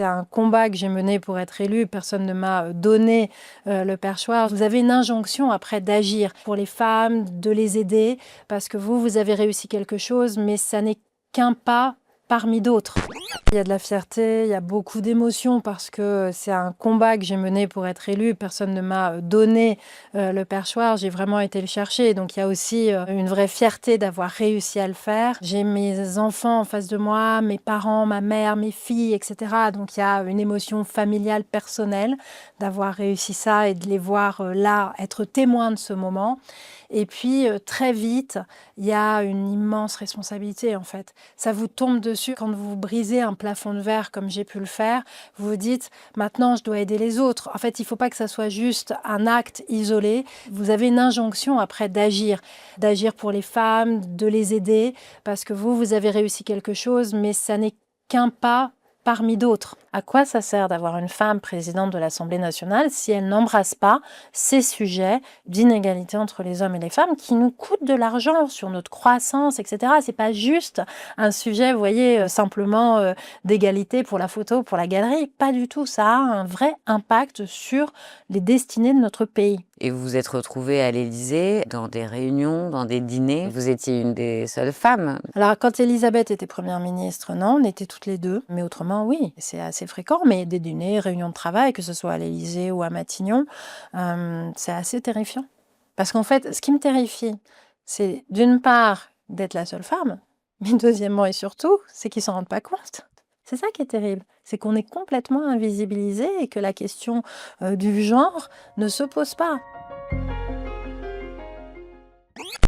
c'est un combat que j'ai mené pour être élue, personne ne m'a donné le perchoir. Vous avez une injonction après d'agir pour les femmes, de les aider, parce que vous avez réussi quelque chose, mais ça n'est qu'un pas parmi d'autres. Il y a de la fierté, il y a beaucoup d'émotions parce que c'est un combat que j'ai mené pour être élue. Personne ne m'a donné le perchoir, j'ai vraiment été le chercher. Donc il y a aussi une vraie fierté d'avoir réussi à le faire. J'ai mes enfants en face de moi, mes parents, ma mère, mes filles, etc. Donc il y a une émotion familiale, personnelle d'avoir réussi ça et de les voir là, être témoins de ce moment. Et puis très vite, il y a une immense responsabilité en fait. Ça vous tombe dessus quand vous brisez un plafond de verre comme j'ai pu le faire. Vous vous dites maintenant je dois aider les autres. En fait, il ne faut pas que ça soit juste un acte isolé. Vous avez une injonction après d'agir pour les femmes, de les aider parce que vous avez réussi quelque chose, mais ça n'est qu'un pas parmi d'autres. À quoi ça sert d'avoir une femme présidente de l'Assemblée nationale si elle n'embrasse pas ces sujets d'inégalité entre les hommes et les femmes qui nous coûtent de l'argent sur notre croissance, etc. C'est pas juste un sujet, vous voyez, simplement d'égalité pour la photo, pour la galerie. Pas du tout. Ça a un vrai impact sur les destinées de notre pays. Et vous vous êtes retrouvée à l'Élysée, dans des réunions, dans des dîners. Vous étiez une des seules femmes. Alors, quand Elisabeth était première ministre, non, on était toutes les deux. Mais autrement, oui, c'est assez fréquent. Mais des dîners, réunions de travail, que ce soit à l'Élysée ou à Matignon, c'est assez terrifiant. Parce qu'en fait, ce qui me terrifie, c'est d'une part d'être la seule femme, mais deuxièmement et surtout, c'est qu'ils ne s'en rendent pas compte. C'est ça qui est terrible, c'est qu'on est complètement invisibilisé et que la question du genre ne se pose pas.